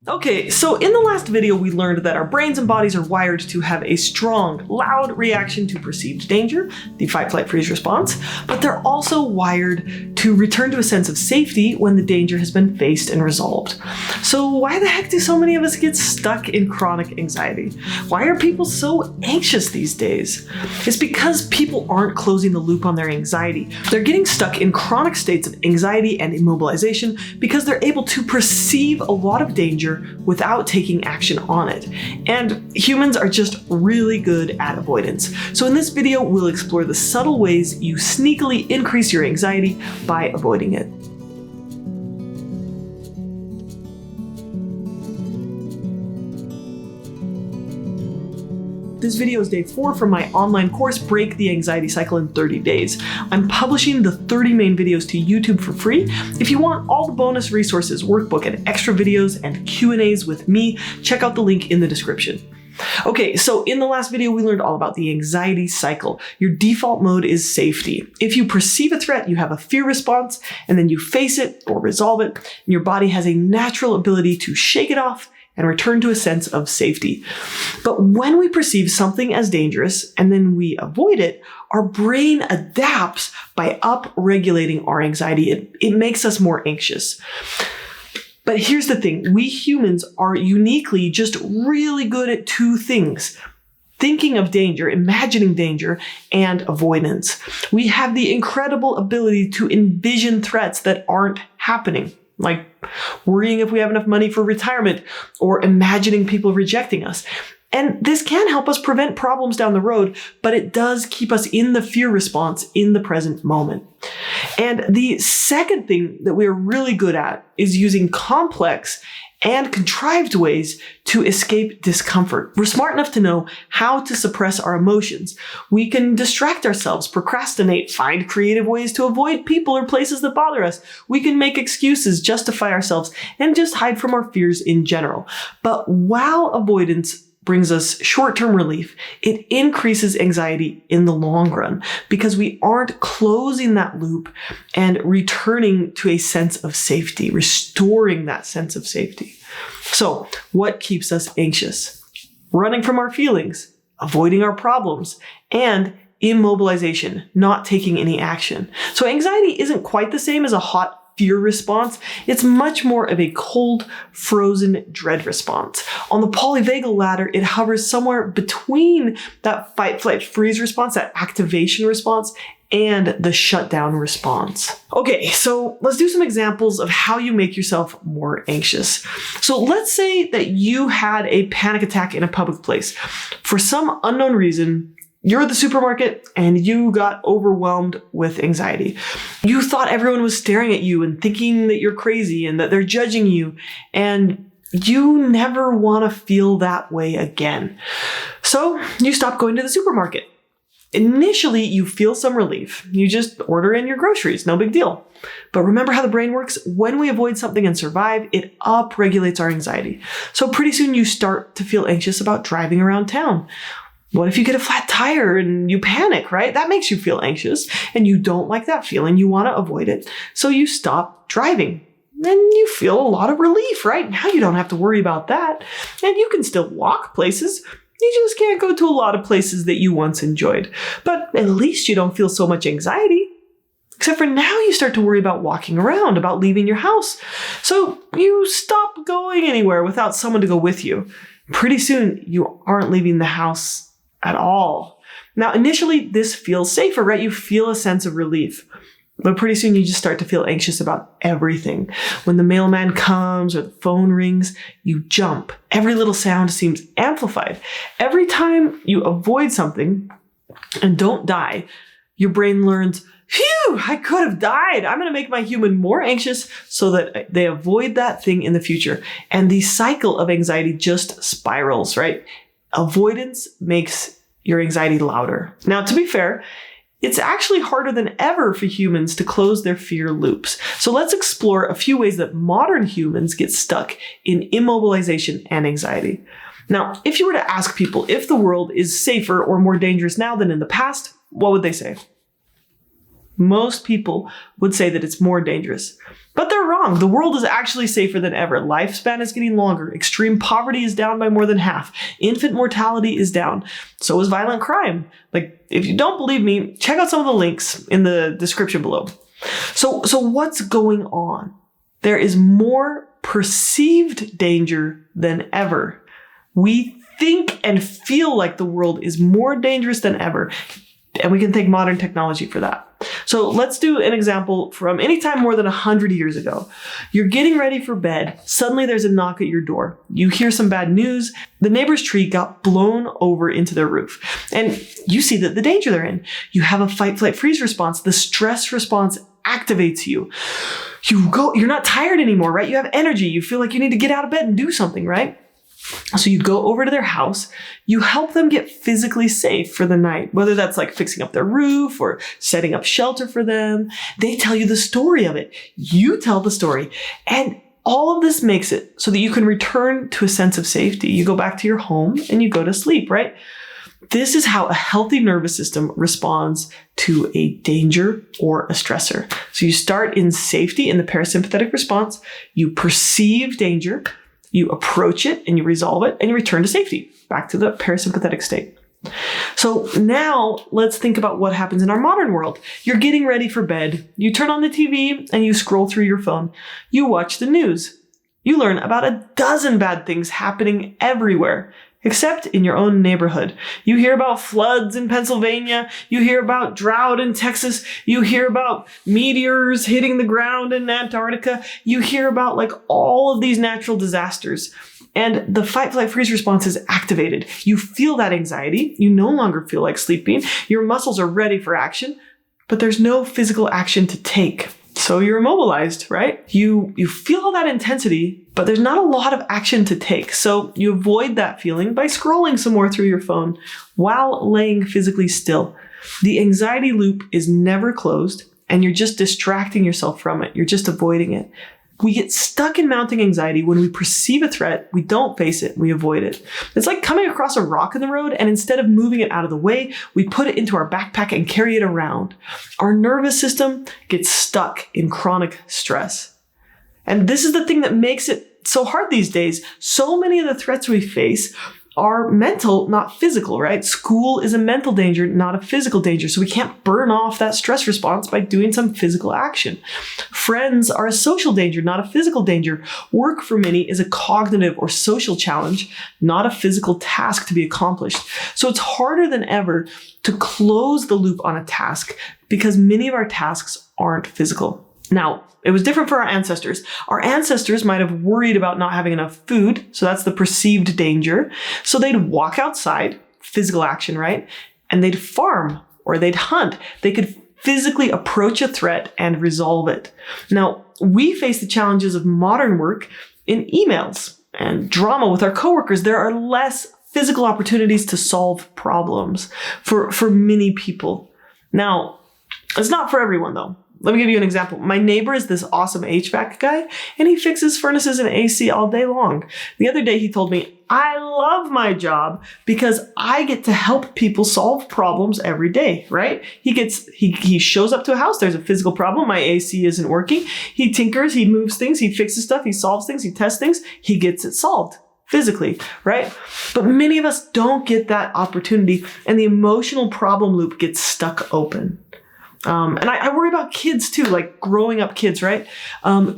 Okay, so in the last video we learned that our brains and bodies are wired to have a strong, loud reaction to perceived danger, the fight, flight, freeze response, but they're also wired to return to a sense of safety when the danger has been faced and resolved. So why the heck do so many of us get stuck in chronic anxiety? Why are people so anxious these days? It's because people aren't closing the loop on their anxiety. They're getting stuck in chronic states of anxiety and immobilization because they're able to perceive a lot of danger without taking action on it. And humans are just really good at avoidance. So in this video, we'll explore the subtle ways you sneakily increase your anxiety by avoiding it. This video is day 4 from my online course, Break the Anxiety Cycle in 30 Days. I'm publishing the 30 main videos to YouTube for free. If you want all the bonus resources, workbook, and extra videos and Q&As with me, check out the link in the description. Okay, so in the last video, we learned all about the anxiety cycle. Your default mode is safety. If you perceive a threat, you have a fear response, and then you face it or resolve it, and your body has a natural ability to shake it off and return to a sense of safety. But when we perceive something as dangerous and then we avoid it, our brain adapts by upregulating our anxiety. It makes us more anxious. But here's the thing, we humans are uniquely just really good at two things: thinking of danger, imagining danger, and avoidance. We have the incredible ability to envision threats that aren't happening, like worrying if we have enough money for retirement or imagining people rejecting us. And this can help us prevent problems down the road, but it does keep us in the fear response in the present moment. And the second thing that we're really good at is using complex and contrived ways to escape discomfort. We're smart enough to know how to suppress our emotions. We can distract ourselves, procrastinate, find creative ways to avoid people or places that bother us. We can make excuses, justify ourselves, and just hide from our fears in general. But while avoidance brings us short-term relief, it increases anxiety in the long run because we aren't closing that loop and returning to a sense of safety, restoring that sense of safety. So, what keeps us anxious? Running from our feelings, avoiding our problems, and immobilization, not taking any action. So anxiety isn't quite the same as a hot fear response. It's much more of a cold, frozen dread response. On the polyvagal ladder, it hovers somewhere between that fight, flight, freeze response, that activation response, and the shutdown response. Okay, so let's do some examples of how you make yourself more anxious. So let's say that you had a panic attack in a public place. For some unknown reason, you're at the supermarket and you got overwhelmed with anxiety. You thought everyone was staring at you and thinking that you're crazy and that they're judging you, and you never want to feel that way again. So you stop going to the supermarket. Initially, you feel some relief. You just order in your groceries, no big deal. But remember how the brain works? When we avoid something and survive, it upregulates our anxiety. So pretty soon you start to feel anxious about driving around town. What if you get a flat tire and you panic, right? That makes you feel anxious and you don't like that feeling. You want to avoid it. So you stop driving. Then you feel a lot of relief, right? Now you don't have to worry about that. And you can still walk places. You just can't go to a lot of places that you once enjoyed. But at least you don't feel so much anxiety. Except for now you start to worry about walking around, about leaving your house. So you stop going anywhere without someone to go with you. Pretty soon you aren't leaving the house at all. Now, initially, this feels safer, right? You feel a sense of relief. But pretty soon you just start to feel anxious about everything. When the mailman comes or the phone rings, you jump. Every little sound seems amplified. Every time you avoid something and don't die, your brain learns, phew, I could have died. I'm going to make my human more anxious so that they avoid that thing in the future. And the cycle of anxiety just spirals, right? Avoidance makes your anxiety louder. Now, to be fair, it's actually harder than ever for humans to close their fear loops. So let's explore a few ways that modern humans get stuck in immobilization and anxiety. Now, if you were to ask people if the world is safer or more dangerous now than in the past, what would they say? Most people would say that it's more dangerous. But they're wrong. The world is actually safer than ever. Lifespan is getting longer. Extreme poverty is down by more than half. Infant mortality is down. So is violent crime. Like, if you don't believe me, check out some of the links in the description below. So what's going on? There is more perceived danger than ever. We think and feel like the world is more dangerous than ever. And we can thank modern technology for that. So let's do an example from any time more than 100 years ago. You're getting ready for bed. Suddenly there's a knock at your door. You hear some bad news. The neighbor's tree got blown over into their roof. And you see the danger they're in. You have a fight, flight, freeze response. The stress response activates you. You're not tired anymore, right? You have energy. You feel like you need to get out of bed and do something, right? So you go over to their house, you help them get physically safe for the night, whether that's like fixing up their roof or setting up shelter for them. They tell you the story of it. You tell the story. And all of this makes it so that you can return to a sense of safety. You go back to your home and you go to sleep, right? This is how a healthy nervous system responds to a danger or a stressor. So you start in safety in the parasympathetic response. You perceive danger. You approach it and you resolve it and you return to safety, back to the parasympathetic state. So now let's think about what happens in our modern world. You're getting ready for bed. You turn on the TV and you scroll through your phone. You watch the news. You learn about a dozen bad things happening everywhere, except in your own neighborhood. You hear about floods in Pennsylvania. You hear about drought in Texas. You hear about meteors hitting the ground in Antarctica. You hear about like all of these natural disasters. And the fight, flight, freeze response is activated. You feel that anxiety. You no longer feel like sleeping. Your muscles are ready for action, but there's no physical action to take. So you're immobilized, right? You feel all that intensity, but there's not a lot of action to take. So you avoid that feeling by scrolling some more through your phone while laying physically still. The anxiety loop is never closed, and you're just distracting yourself from it. You're just avoiding it. We get stuck in mounting anxiety when we perceive a threat, we don't face it, we avoid it. It's like coming across a rock in the road, and instead of moving it out of the way, we put it into our backpack and carry it around. Our nervous system gets stuck in chronic stress. And this is the thing that makes it so hard these days. So many of the threats we face are mental, not physical, right? School is a mental danger, not a physical danger. So we can't burn off that stress response by doing some physical action. Friends are a social danger, not a physical danger. Work for many is a cognitive or social challenge, not a physical task to be accomplished. So it's harder than ever to close the loop on a task because many of our tasks aren't physical. Now, it was different for our ancestors. Our ancestors might have worried about not having enough food, so that's the perceived danger. So they'd walk outside, physical action, right? And they'd farm or they'd hunt. They could physically approach a threat and resolve it. Now, we face the challenges of modern work in emails and drama with our coworkers. There are less physical opportunities to solve problems for many people. Now, it's not for everyone though. Let me give you an example. My neighbor is this awesome HVAC guy, and he fixes furnaces and AC all day long. The other day he told me, I love my job because I get to help people solve problems every day, right? He shows up to a house, there's a physical problem, my AC isn't working. He tinkers, he moves things, he fixes stuff, he solves things, he tests things, he gets it solved physically, right? But many of us don't get that opportunity, and the emotional problem loop gets stuck open. And I worry about kids too, like growing up kids, right?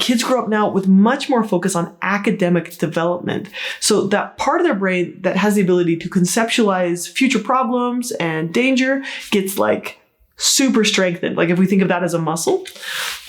Kids grow up now with much more focus on academic development. So that part of their brain that has the ability to conceptualize future problems and danger gets like super strengthened. Like if we think of that as a muscle,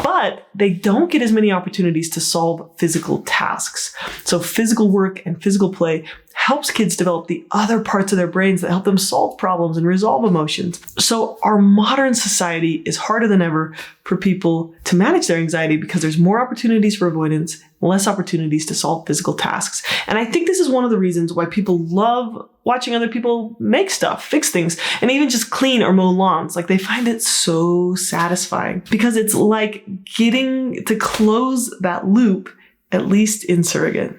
but they don't get as many opportunities to solve physical tasks. So physical work and physical play helps kids develop the other parts of their brains that help them solve problems and resolve emotions. So our modern society is harder than ever for people to manage their anxiety because there's more opportunities for avoidance, less opportunities to solve physical tasks. And I think this is one of the reasons why people love watching other people make stuff, fix things, and even just clean or mow lawns. Like they find it so satisfying because it's like getting to close that loop, at least in surrogate.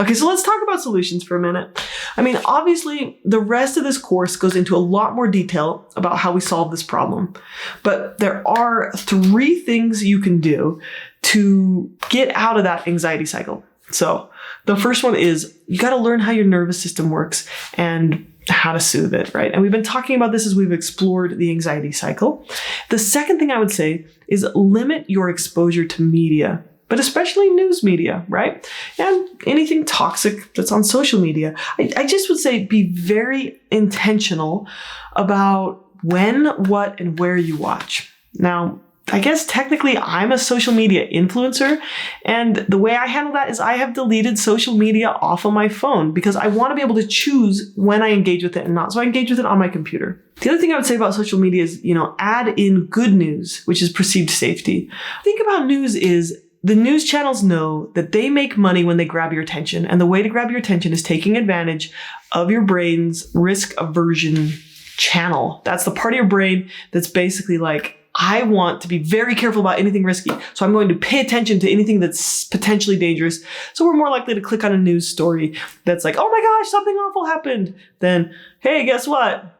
Okay, so let's talk about solutions for a minute. I mean, obviously, the rest of this course goes into a lot more detail about how we solve this problem. But there are 3 things you can do to get out of that anxiety cycle. So the first one is you got to learn how your nervous system works and how to soothe it, right? And we've been talking about this as we've explored the anxiety cycle. The second thing I would say is limit your exposure to media, but especially news media, right? And anything toxic that's on social media. I just would say be very intentional about when, what, and where you watch. Now, I guess technically I'm a social media influencer, and the way I handle that is I have deleted social media off of my phone because I want to be able to choose when I engage with it and not. So I engage with it on my computer. The other thing I would say about social media is, add in good news, which is perceived safety. Think about news is the news channels know that they make money when they grab your attention. And the way to grab your attention is taking advantage of your brain's risk aversion channel. That's the part of your brain that's basically like, I want to be very careful about anything risky. So I'm going to pay attention to anything that's potentially dangerous. So we're more likely to click on a news story that's like, oh my gosh, something awful happened. Than, hey, guess what?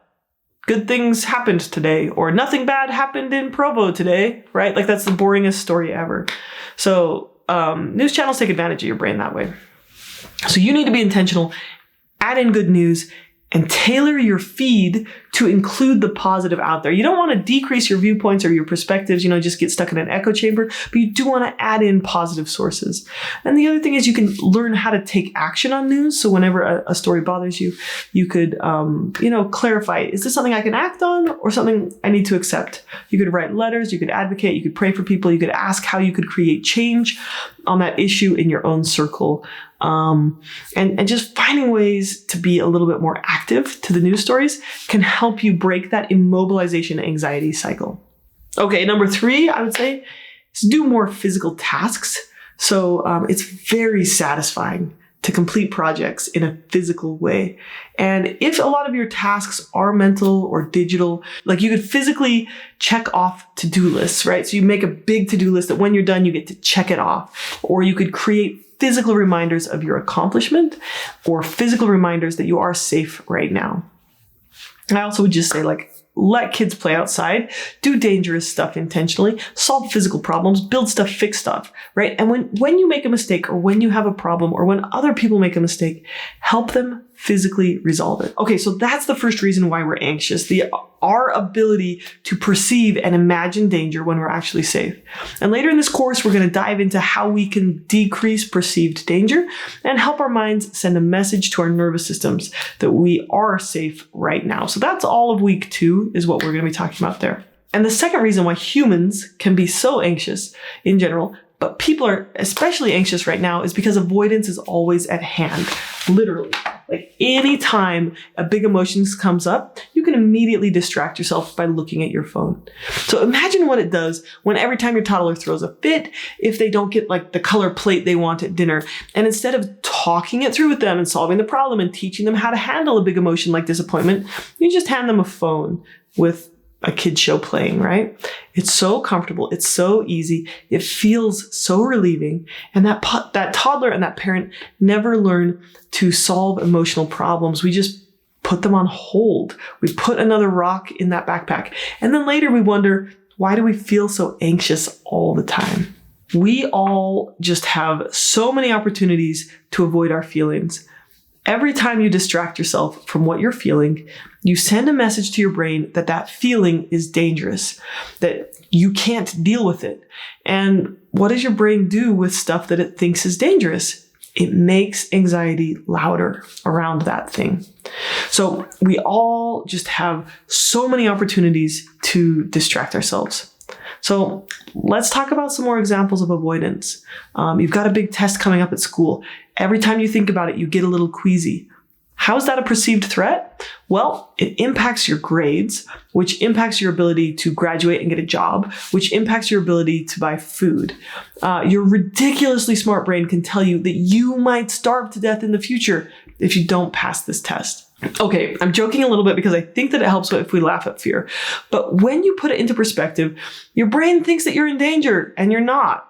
Good things happened today, or nothing bad happened in Provo today, right? Like that's the boringest story ever. So news channels take advantage of your brain that way. So you need to be intentional, add in good news, and tailor your feed to include the positive out there. You don't want to decrease your viewpoints or your perspectives, just get stuck in an echo chamber, but you do want to add in positive sources. And the other thing is you can learn how to take action on news. So whenever a story bothers you, you could, clarify, is this something I can act on or something I need to accept? You could write letters, you could advocate, you could pray for people, you could ask how you could create change on that issue in your own circle. And just finding ways to be a little bit more active to the news stories can help you break that immobilization anxiety cycle. Okay, number 3, I would say, is do more physical tasks. So it's very satisfying to complete projects in a physical way. And if a lot of your tasks are mental or digital, like you could physically check off to-do lists, right? So you make a big to-do list that when you're done, you get to check it off. Or you could create physical reminders of your accomplishment or physical reminders that you are safe right now. I also would just say, let kids play outside, do dangerous stuff intentionally, solve physical problems, build stuff, fix stuff, right? And when you make a mistake or when you have a problem or when other people make a mistake, help them physically resolve it. Okay, so that's the first reason why we're anxious, our ability to perceive and imagine danger when we're actually safe. And later in this course, we're going to dive into how we can decrease perceived danger and help our minds send a message to our nervous systems that we are safe right now. So that's all of week 2 is what we're going to be talking about there. And the second reason why humans can be so anxious in general, but people are especially anxious right now, is because avoidance is always at hand, literally. Like anytime a big emotion comes up, you can immediately distract yourself by looking at your phone. So imagine what it does when every time your toddler throws a fit, if they don't get the color plate they want at dinner, and instead of talking it through with them and solving the problem and teaching them how to handle a big emotion like disappointment, you just hand them a phone with a kid show playing, right? It's so comfortable. It's so easy. It feels so relieving. And that toddler and that parent never learn to solve emotional problems. We just put them on hold. We put another rock in that backpack. And then later we wonder, why do we feel so anxious all the time? We all just have so many opportunities to avoid our feelings. Every time you distract yourself from what you're feeling, you send a message to your brain that that feeling is dangerous, that you can't deal with it. And what does your brain do with stuff that it thinks is dangerous? It makes anxiety louder around that thing. So we all just have so many opportunities to distract ourselves. So let's talk about some more examples of avoidance. You've got a big test coming up at school. Every time you think about it, you get a little queasy. How is that a perceived threat? Well, it impacts your grades, which impacts your ability to graduate and get a job, which impacts your ability to buy food. Your ridiculously smart brain can tell you that you might starve to death in the future if you don't pass this test. Okay, I'm joking a little bit because I think that it helps if we laugh at fear. But when you put it into perspective, your brain thinks that you're in danger and you're not.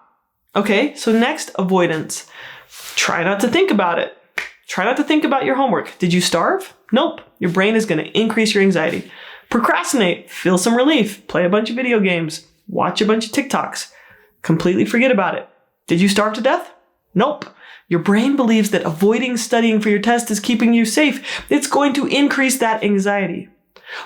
Okay, so next, avoidance. Try not to think about it. Try not to think about your homework. Did you starve? Nope. Your brain is going to increase your anxiety. Procrastinate. Feel some relief. Play a bunch of video games. Watch a bunch of TikToks. Completely forget about it. Did you starve to death? Nope. Your brain believes that avoiding studying for your test is keeping you safe. It's going to increase that anxiety.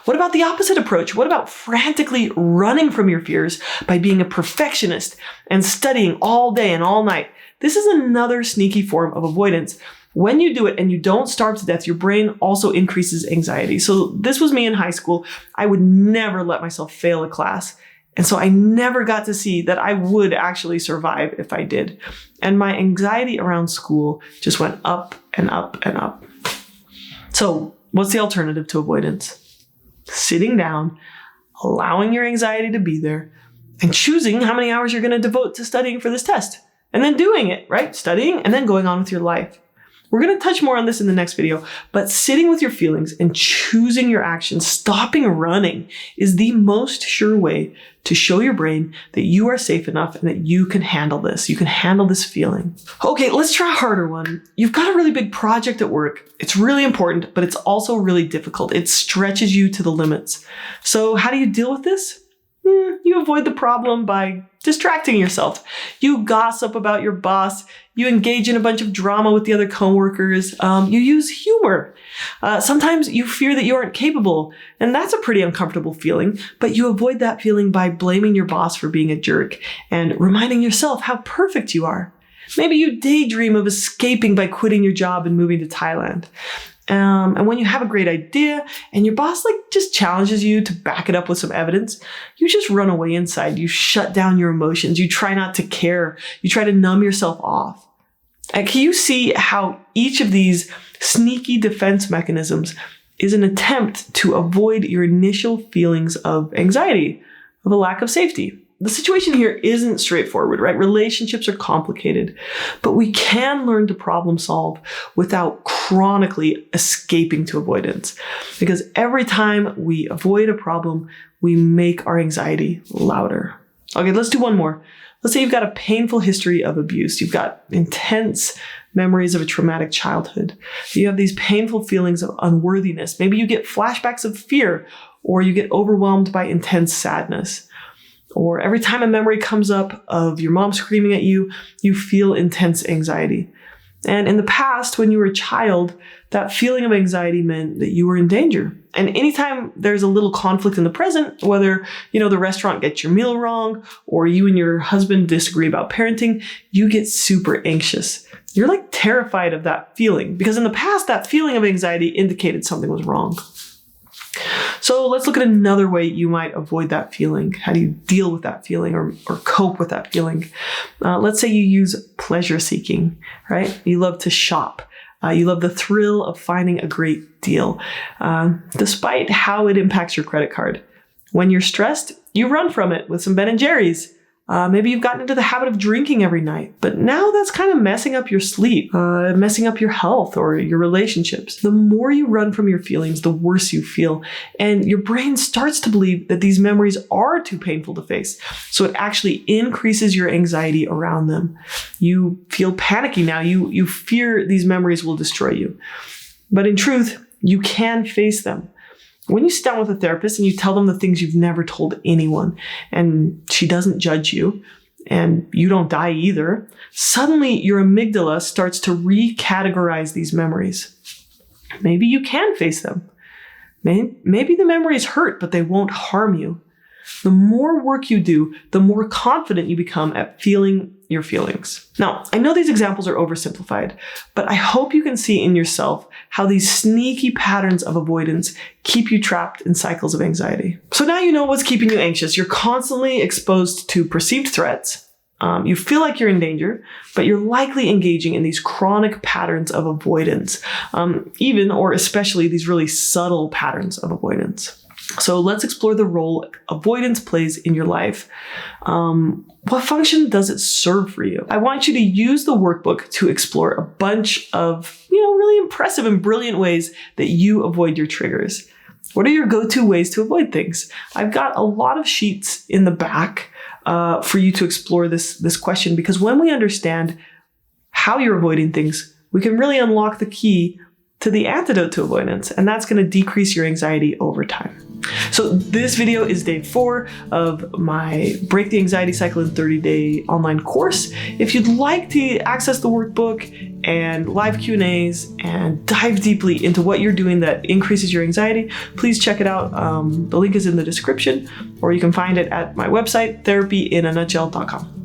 What about the opposite approach? What about frantically running from your fears by being a perfectionist and studying all day and all night? This is another sneaky form of avoidance. When you do it and you don't starve to death, your brain also increases anxiety. So this was me in high school. I would never let myself fail a class. And so I never got to see that I would actually survive if I did. And my anxiety around school just went up and up and up. So what's the alternative to avoidance? Sitting down, allowing your anxiety to be there, and choosing how many hours you're going to devote to studying for this test. And then doing it, right? Studying and then going on with your life. We're going to touch more on this in the next video, but sitting with your feelings and choosing your actions, stopping running, is the most sure way to show your brain that you are safe enough and that you can handle this. You can handle this feeling. Okay, let's try a harder one. You've got a really big project at work. It's really important, but it's also really difficult. It stretches you to the limits. So how do you deal with this? You avoid the problem by distracting yourself. You gossip about your boss. You engage in a bunch of drama with the other coworkers. You use humor. Sometimes you fear that you aren't capable, and that's a pretty uncomfortable feeling, but you avoid that feeling by blaming your boss for being a jerk and reminding yourself how perfect you are. Maybe you daydream of escaping by quitting your job and moving to Thailand. And when you have a great idea and your boss just challenges you to back it up with some evidence, you just run away inside. You shut down your emotions. You try not to care. You try to numb yourself off. And can you see how each of these sneaky defense mechanisms is an attempt to avoid your initial feelings of anxiety, of a lack of safety? The situation here isn't straightforward, right? Relationships are complicated, but we can learn to problem solve without chronically escaping to avoidance. Because every time we avoid a problem, we make our anxiety louder. Okay, let's do one more. Let's say you've got a painful history of abuse. You've got intense memories of a traumatic childhood. You have these painful feelings of unworthiness. Maybe you get flashbacks of fear, or you get overwhelmed by intense sadness. Or every time a memory comes up of your mom screaming at you, you feel intense anxiety. And in the past, when you were a child, that feeling of anxiety meant that you were in danger. And anytime there's a little conflict in the present, whether, the restaurant gets your meal wrong or you and your husband disagree about parenting, you get super anxious. You're terrified of that feeling because in the past, that feeling of anxiety indicated something was wrong. So let's look at another way you might avoid that feeling. How do you deal with that feeling or cope with that feeling? Let's say you use pleasure seeking, right? You love to shop. You love the thrill of finding a great deal, despite how it impacts your credit card. When you're stressed, you run from it with some Ben & Jerry's. Maybe you've gotten into the habit of drinking every night, but now that's kind of messing up your sleep, messing up your health or your relationships. The more you run from your feelings, the worse you feel. And your brain starts to believe that these memories are too painful to face. So it actually increases your anxiety around them. You feel panicky now. You fear these memories will destroy you. But in truth, you can face them. When you sit down with a therapist and you tell them the things you've never told anyone, and she doesn't judge you, and you don't die either, suddenly your amygdala starts to recategorize these memories. Maybe you can face them. Maybe the memories hurt, but they won't harm you. The more work you do, the more confident you become at feeling your feelings. Now, I know these examples are oversimplified, but I hope you can see in yourself how these sneaky patterns of avoidance keep you trapped in cycles of anxiety. So now you know what's keeping you anxious. You're constantly exposed to perceived threats. You feel like you're in danger, but you're likely engaging in these chronic patterns of avoidance, even or especially these really subtle patterns of avoidance. So let's explore the role avoidance plays in your life. What function does it serve for you? I want you to use the workbook to explore a bunch of, really impressive and brilliant ways that you avoid your triggers. What are your go-to ways to avoid things? I've got a lot of sheets in the back for you to explore this question, because when we understand how you're avoiding things, we can really unlock the key to the antidote to avoidance, and that's going to decrease your anxiety over time. So this video is day 4 of my Break the Anxiety Cycle in 30-Day online course. If you'd like to access the workbook and live Q&As and dive deeply into what you're doing that increases your anxiety, please check it out. The link is in the description, or you can find it at my website, therapyinanutshell.com.